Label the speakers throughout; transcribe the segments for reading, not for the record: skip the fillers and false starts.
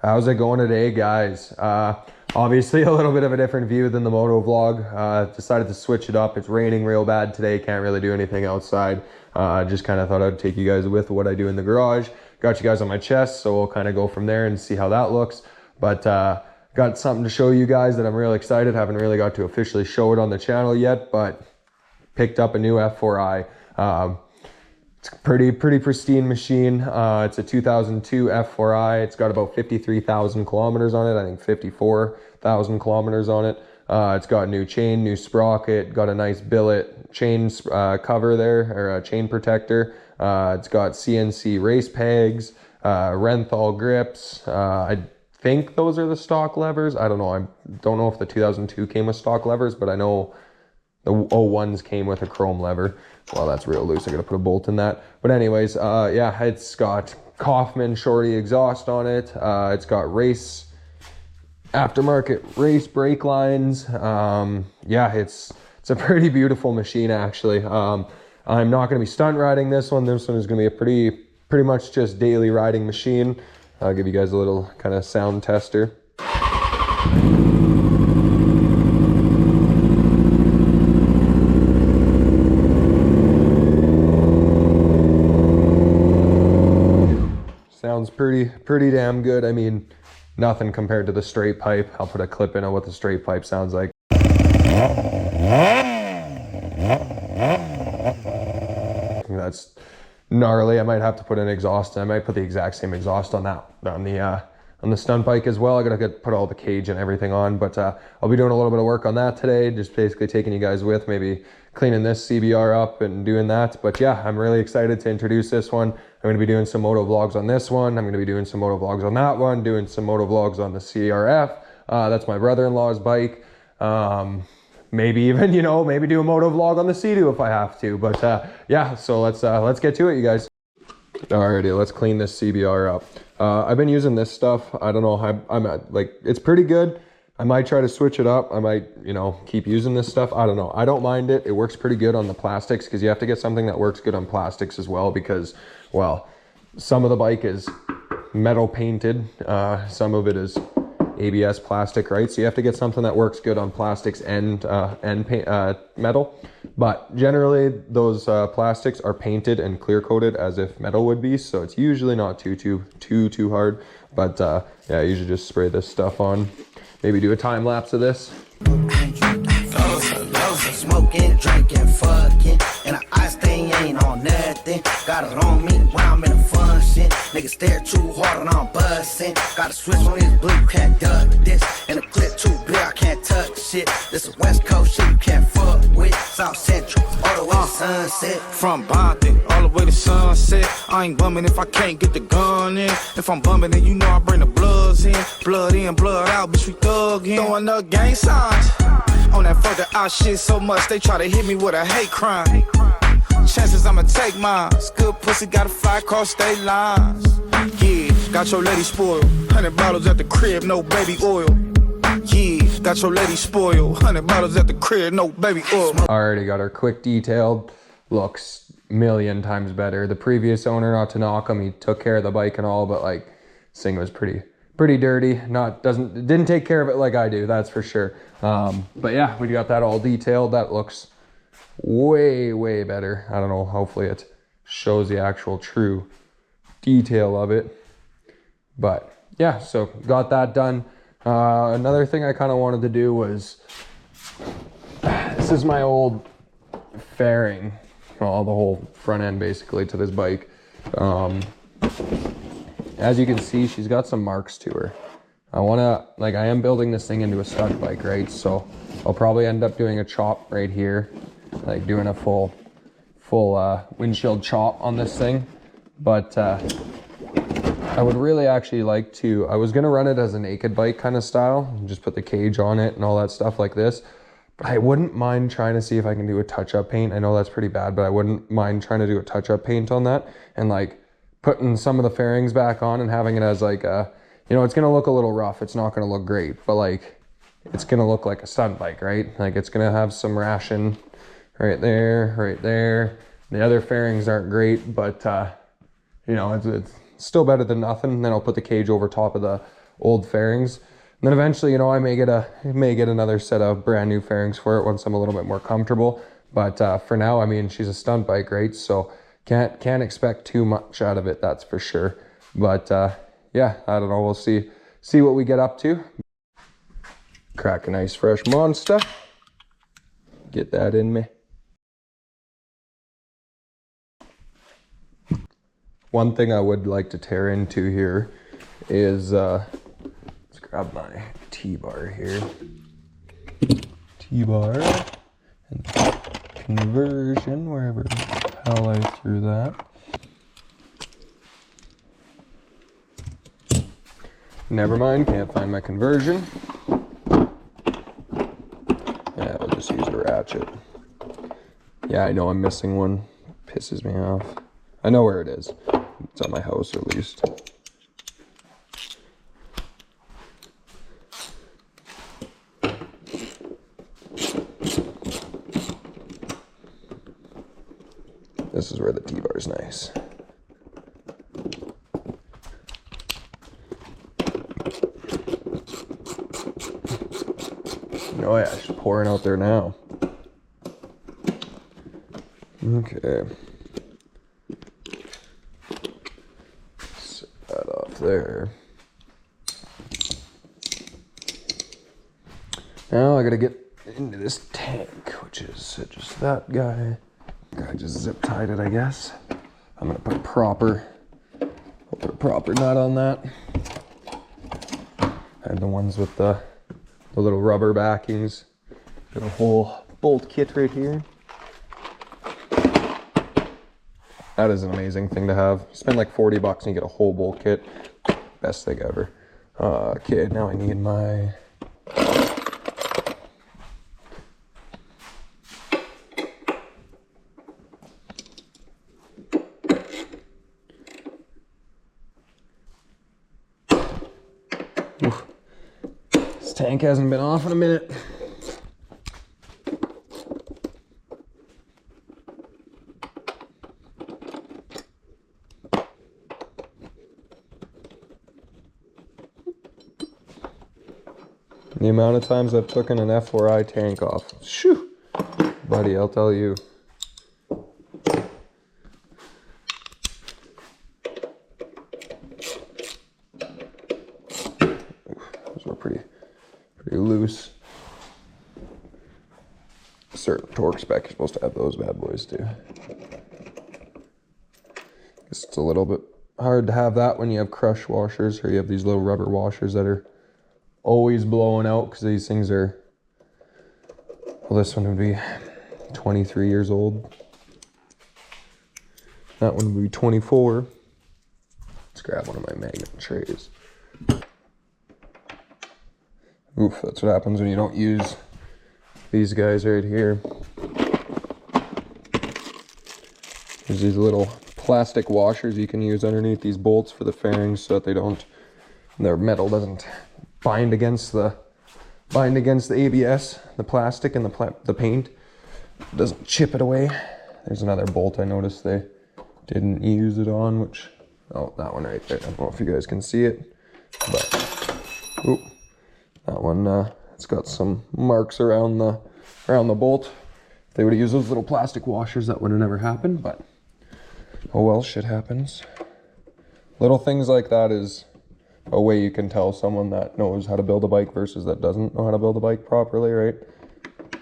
Speaker 1: How's it going today, guys? Obviously a little bit of a different view than the moto vlog. Decided to switch it up. It's raining real bad today. Can't really do anything outside. Just kind of thought I'd take you guys with what I do in the garage. Got you guys on my chest, so we'll kind of go from there and see how that looks. But got something to show you guys that I'm really excited. Haven't really got to officially show it on the channel yet, but picked up a new F4i. It's a pretty pristine machine. It's a 2002 F4i. It's got about 53,000 kilometers on it. I think 54,000 kilometers on it. It's got new chain, new sprocket, got a nice billet chain cover there, or a chain protector. It's got CNC race pegs, Renthal grips. I think those are the stock levers. I don't know. I don't know if the 2002 came with stock levers, but I know the 01s came with a chrome lever. Well, that's real loose. I gotta put a bolt in that. But anyways, yeah, it's got Kaufman Shorty exhaust on it. It's got aftermarket race brake lines. Yeah, it's a pretty beautiful machine, actually. I'm not gonna be stunt riding this one. This one is gonna be a pretty much just daily riding machine. I'll give you guys a little kind of sound tester. Sounds pretty damn good. I mean, nothing compared to the straight pipe. I'll put a clip in of what the straight pipe sounds like. That's gnarly. I might have to put an exhaust. I might put the exact same exhaust on that on the stunt bike as well. I gotta put all the cage and everything on, but I'll be doing a little bit of work on that today. Just basically taking you guys with, maybe cleaning this CBR up and doing that. But yeah, I'm really excited to introduce this one. I'm going to be doing some moto vlogs on this one. I'm going to be doing some moto vlogs on that one, doing some moto vlogs on the CRF. That's my brother-in-law's bike. Maybe even, maybe do a moto vlog on the Sea-Doo if I have to. But yeah, so let's get to it, you guys. Alrighty, let's clean this CBR up. I've been using this stuff. I don't know, I'm like, it's pretty good. I might try to switch it up. I might, keep using this stuff. I don't know. I don't mind it. It works pretty good on the plastics, because you have to get something that works good on plastics as well, because, well, some of the bike is metal painted. Some of it is ABS plastic, right? So you have to get something that works good on plastics and metal. But generally, those plastics are painted and clear coated as if metal would be. So it's usually not too hard. But yeah, I usually just spray this stuff on. Maybe do a time lapse of this.
Speaker 2: Smoking, drinking, fucking, and the ice thing ain't on nothing. Got it on me when I'm in a function. Niggas stare too hard and I'm busting. Got a switch on his blue, can't duck this. And the clip too big, I can't touch shit. This is West Coast shit, you can't fuck with. South Central, all the way to Sunset.
Speaker 3: From Bonding, all the way to Sunset. I ain't bumming if I can't get the gun in. If I'm bumming, then you know I bring the bloods in. Blood in, blood out, bitch, we thuggin'. Throwing up gang signs. On that fuck out shit so much, they try to hit me with a hate crime. Chances I'ma take mine. Good pussy gotta fly across state lines. Yeah, got your lady spoiled. 100 bottles at the crib, no baby oil. Yeah, got your lady spoiled. 100 bottles at the crib, no baby oil.
Speaker 1: Already got her quick detailed. Looks a million times better. The previous owner, not to knock him, he took care of the bike and all, but like, this thing was pretty dirty. Didn't take care of it like I do, that's for sure. But yeah, we got that all detailed. That looks way better. I don't know, hopefully it shows the actual true detail of it. But yeah, so got that done. Another thing I kind of wanted to do was, this is my old fairing, well, the whole front end basically to this bike. As you can see, she's got some marks to her. I am building this thing into a stunt bike, right? So I'll probably end up doing a chop right here, like doing a full windshield chop on this thing. But I would really actually like to, I was gonna run it as a naked bike kind of style, just put the cage on it and all that stuff like this. But I wouldn't mind trying to see if I can do a touch-up paint. I know that's pretty bad, but I wouldn't mind trying to do a touch-up paint on that, and like putting some of the fairings back on and having it as like a, it's gonna look a little rough. It's not gonna look great, but like, it's gonna look like a stunt bike, right? Like, it's gonna have some ration right there. The other fairings aren't great, but it's still better than nothing. And then I'll put the cage over top of the old fairings. And then eventually, you know, I may get another set of brand new fairings for it once I'm a little bit more comfortable. But for now, I mean, she's a stunt bike, right? So can't expect too much out of it, that's for sure. But yeah, I don't know. We'll see what we get up to. Crack a nice fresh Monster. Get that in me. One thing I would like to tear into here is, let's grab my T-bar here. T-bar and conversion, wherever the hell I threw that. Never mind, can't find my conversion. Yeah, we'll just use a ratchet. Yeah, I know I'm missing one. Pisses me off. I know where it is. It's at my house, at least. This is where the T-bar is nice. Oh yeah, she's pouring out there now. Okay. Set that off there. Now I gotta get into this tank, which is just that guy. I just zip tied it, I guess. I'm gonna put a proper nut on that. I had the ones with the little rubber backings. Got a whole bolt kit right here. That is an amazing thing to have. You spend like 40 bucks and you get a whole bolt kit. Best thing ever. Okay, now I need my... Oof. This tank hasn't been off in a minute. The amount of times I've taken an F4i tank off. Shoo! Buddy, I'll tell you. Those were pretty loose. A certain torque spec, you're supposed to have those bad boys too. Guess it's a little bit hard to have that when you have crush washers, or you have these little rubber washers that are always blowing out, because these things are, well, this one would be 23 years old. That one would be 24. Let's grab one of my magnet trays. Oof, that's what happens when you don't use these guys right here. There's these little plastic washers you can use underneath these bolts for the fairings so that their metal doesn't bind against the ABS, the plastic and the paint. It doesn't chip it away. There's another bolt I noticed they didn't use it on, which, oh, that one right there. I don't know if you guys can see it, but oop, that one, it's got some marks around the bolt. If they would have used those little plastic washers, that would have never happened, but oh well, shit happens. Little things like that is a way you can tell someone that knows how to build a bike versus that doesn't know how to build a bike properly, right?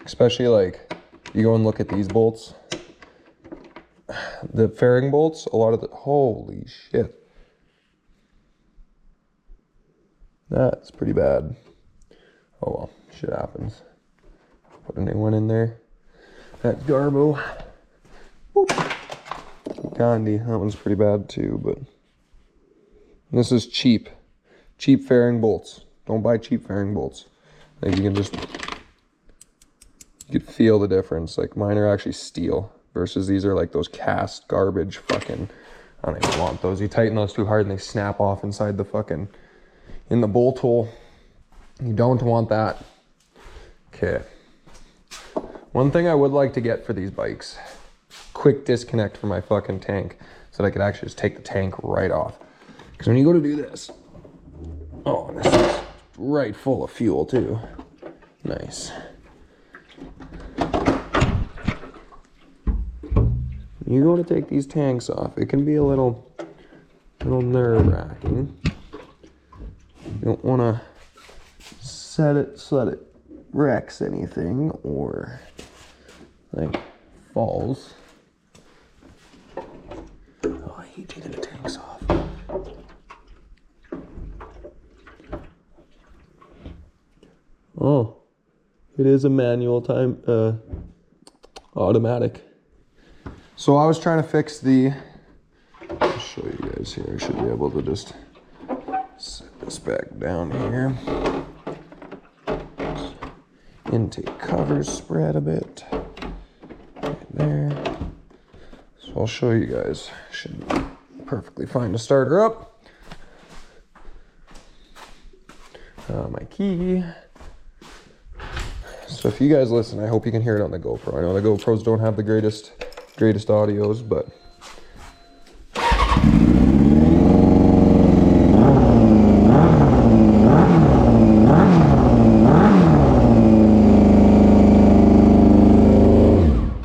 Speaker 1: Especially like, you go and look at these bolts. The fairing bolts, a lot of the, holy shit. That's pretty bad. Oh well, shit happens. Put a new one in there. That's Garbo. Boop. Gandhi, that one's pretty bad too, but this is cheap. Cheap fairing bolts. Don't buy cheap fairing bolts. Like you could feel the difference. Like mine are actually steel versus these are like those cast garbage fucking, I don't even want those. You tighten those too hard and they snap off inside the fucking, in the bolt hole. You don't want that. Okay. One thing I would like to get for these bikes, quick disconnect for my fucking tank so that I could actually just take the tank right off. Because when you go to do this, Oh, and this is right full of fuel too. Nice. You go to take these tanks off, it can be a little nerve-wracking. You don't want to set it so that it wrecks anything or like falls. Oh, I hate taking the tanks off. Oh, it is a manual time, automatic. So I was trying to fix the, I'll show you guys here. I should be able to just set this back down here. Intake covers spread a bit. Right there. So I'll show you guys. Should be perfectly fine to start her up. My key. So if you guys listen, I hope you can hear it on the GoPro. I know the GoPros don't have the greatest audios, but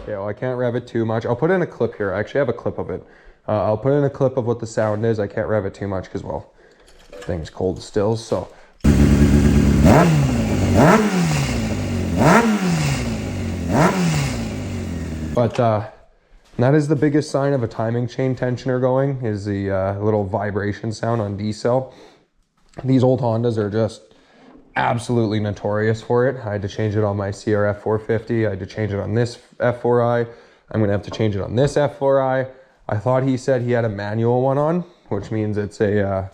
Speaker 1: yeah, well, I can't rev it too much. I'll put in a clip here. I actually have a clip of it. I'll put in a clip of what the sound is. I can't rev it too much because, well, thing's cold still, so. But that is the biggest sign of a timing chain tensioner going, is the little vibration sound on D-cell. These old Hondas are just absolutely notorious for it. I had to change it on my CRF 450. I had to change it on this F4i. I'm gonna have to change it on this F4i. I thought he said he had a manual one on, which means it's a,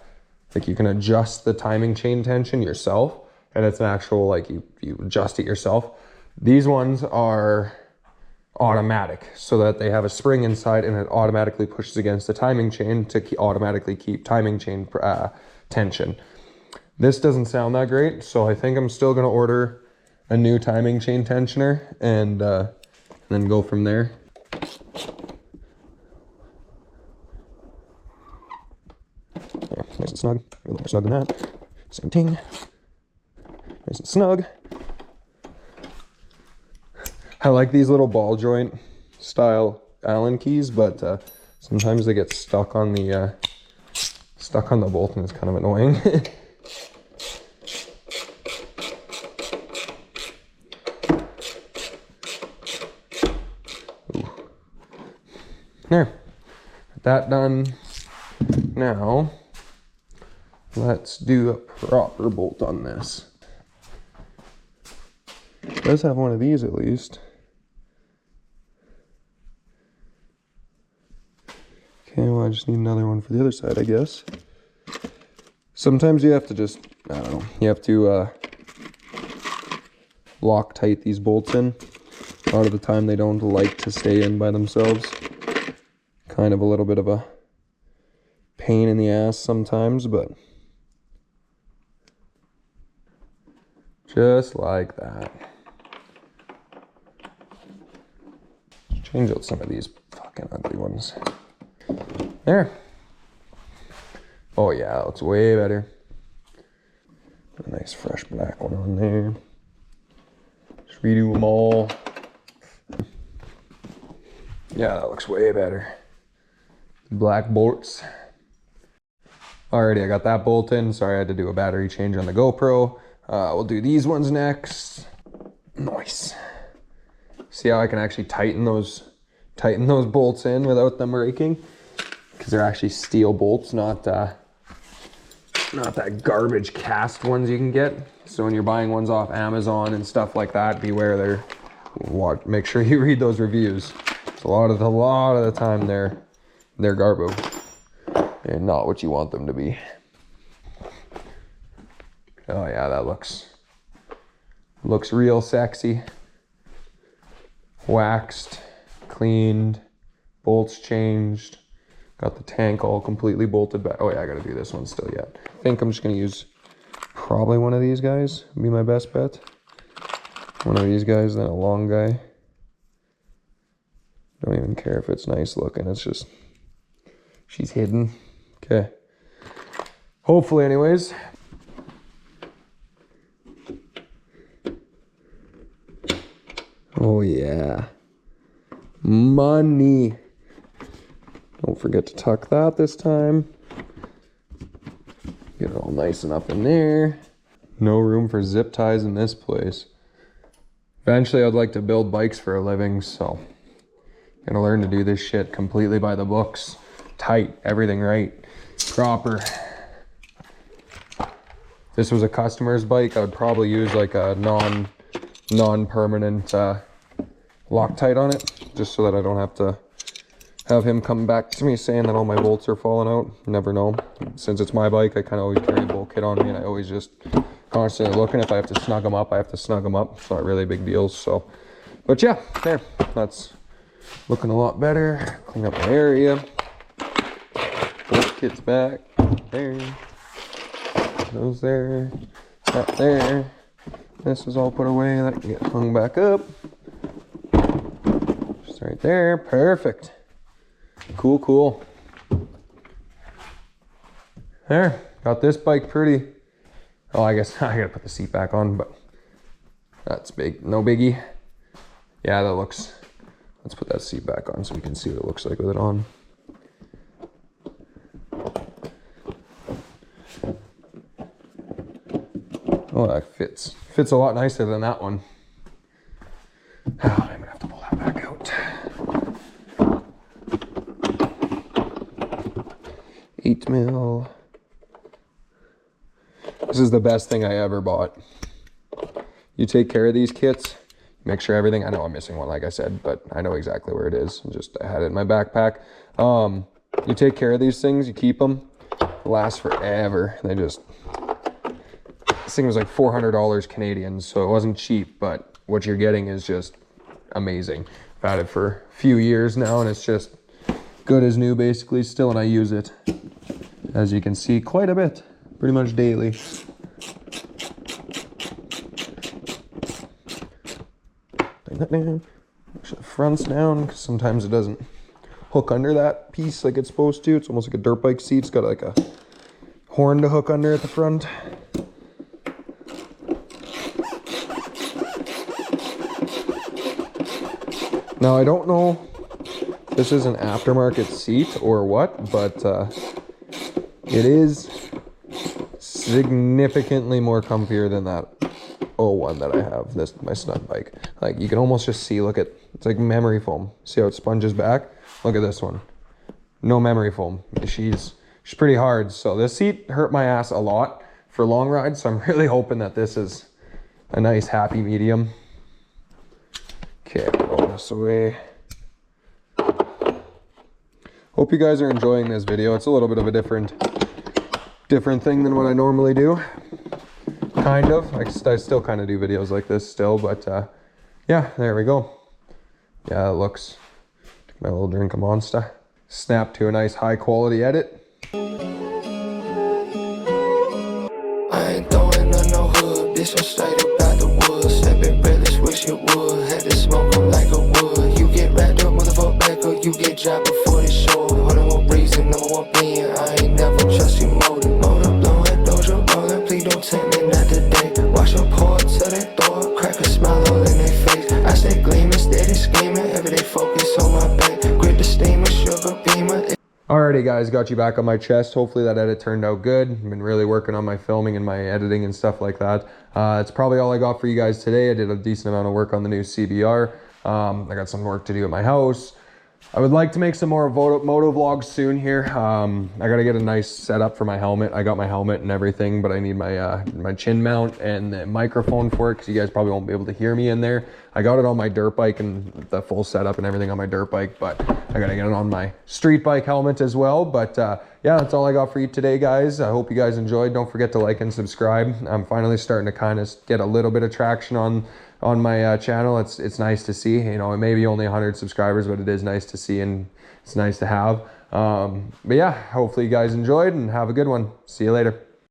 Speaker 1: like you can adjust the timing chain tension yourself, and it's an actual, like you adjust it yourself. These ones are automatic, so that they have a spring inside and it automatically pushes against the timing chain to automatically keep timing chain tension. This doesn't sound that great, so I think I'm still going to order a new timing chain tensioner and then go from there. There, nice and snug. A little more snug than that. Same thing. Nice and snug. I like these little ball joint style Allen keys, but sometimes they get stuck on the bolt and it's kind of annoying. There, got that done. Now, let's do a proper bolt on this. It does have one of these at least. Okay, well I just need another one for the other side, I guess. Sometimes you have to just, I don't know, you have to lock tight these bolts in. A lot of the time they don't like to stay in by themselves. Kind of a little bit of a pain in the ass sometimes, but just like that. Change out some of these fucking ugly ones. There. Oh yeah, that looks way better. Put a nice fresh black one on there. Just redo them all. Yeah, that looks way better. Black bolts. Alrighty, I got that bolt in. Sorry, I had to do a battery change on the GoPro. We'll do these ones next. Nice. See how I can actually tighten those bolts in without them breaking? Because they're actually steel bolts, not that garbage cast ones you can get. So when you're buying ones off Amazon and stuff like that, beware. Make sure you read those reviews. It's a lot of the time they're garbo. They're not what you want them to be. Oh yeah, that looks real sexy. Waxed, cleaned, bolts changed. Got the tank all completely bolted back. Oh yeah, I gotta do this one still yet. I think I'm just gonna use probably one of these guys, be my best bet. One of these guys, then a long guy. Don't even care if it's nice looking, it's just, she's hidden. Okay. Hopefully anyways. Oh yeah. Money. Don't forget to tuck that this time. Get it all nice and up in there. No room for zip ties in this place. Eventually I'd like to build bikes for a living, so gotta learn to do this shit completely by the books. Tight, everything right, proper. If this was a customer's bike, I would probably use like a non-permanent Loctite on it, just so that I don't have to have him come back to me saying that all my bolts are falling out. Never know. Since it's my bike, I kind of always carry a bolt kit on me, and I always just constantly looking. If I have to snug them up, I have to snug them up. It's not really a big deal. So, but yeah, there. That's looking a lot better. Clean up the area. Bolt kit's back. There. Those there. That there. This is all put away. That can get hung back up. Just right there. Perfect. Cool, cool. There. Got this bike pretty. Oh, I guess I gotta put the seat back on, but that's big. No biggie. Yeah, that looks... Let's put that seat back on so we can see what it looks like with it on. Oh, that fits. Fits a lot nicer than that one. Oh, I'm gonna have to pull that back out. 8 mil. This is the best thing I ever bought. You take care of these kits, make sure everything, I know I'm missing one like I said, but I know exactly where it is. I had it in my backpack. You take care of these things, you keep them, last forever. This thing was like $400 Canadian, so it wasn't cheap, but what you're getting is just amazing. I've had it for a few years now, and it's just good as new basically still, and I use it, as you can see, quite a bit. Pretty much daily. Make sure the front's down, because sometimes it doesn't hook under that piece like it's supposed to. It's almost like a dirt bike seat. It's got like a horn to hook under at the front. Now I don't know if this is an aftermarket seat or what, but it is significantly more comfier than that 01 that I have, my stunt bike. Like you can almost just see, look at, it's like memory foam. See how it sponges back? Look at this one. No memory foam. She's pretty hard. So this seat hurt my ass a lot for long rides. So I'm really hoping that this is a nice happy medium. Okay, roll this away. Hope you guys are enjoying this video. It's a little bit of a different thing than what I normally do. Kind of. I still kind of do videos like this still, but yeah, there we go. Yeah, it looks... Take my little drink of Monster. Snap to a nice high quality edit.
Speaker 4: I ain't throwing up no hood, bitch, I'm straight about the woods. Stepping relish, wish it would. Had to smoke 'em like a wood. You get wrapped up, motherfucker back up. You get dropped before they show. Hold on, one reason, number one being. I ain't never trust you motive. Mold up, blowing, doja, rolling. Please don't take me not today. Watch them pour till they throw up. Crack a smile all in their face. I stay gleaming, steady scheming. Everyday focus on my back. Grip the steamer, sugar beamer.
Speaker 1: Alrighty guys, got you back on my chest. Hopefully that edit turned out good. I've been really working on my filming and my editing and stuff like that. It's probably all I got for you guys today. I did a decent amount of work on the new CBR. I got some work to do at my house. I would like to make some more moto vlogs soon here. I gotta get a nice setup for my helmet. I got my helmet and everything, but I need my chin mount and the microphone for it, because you guys probably won't be able to hear me in there. I got it on my dirt bike and the full setup and everything on my dirt bike, but I gotta get it on my street bike helmet as well. But yeah, that's all I got for you today, guys. I hope you guys enjoyed. Don't forget to like and subscribe. I'm finally starting to kind of get a little bit of traction on my channel. It's nice to see. You know, it may be only 100 subscribers, but it is nice to see and it's nice to have. But yeah, hopefully you guys enjoyed and have a good one. See you later.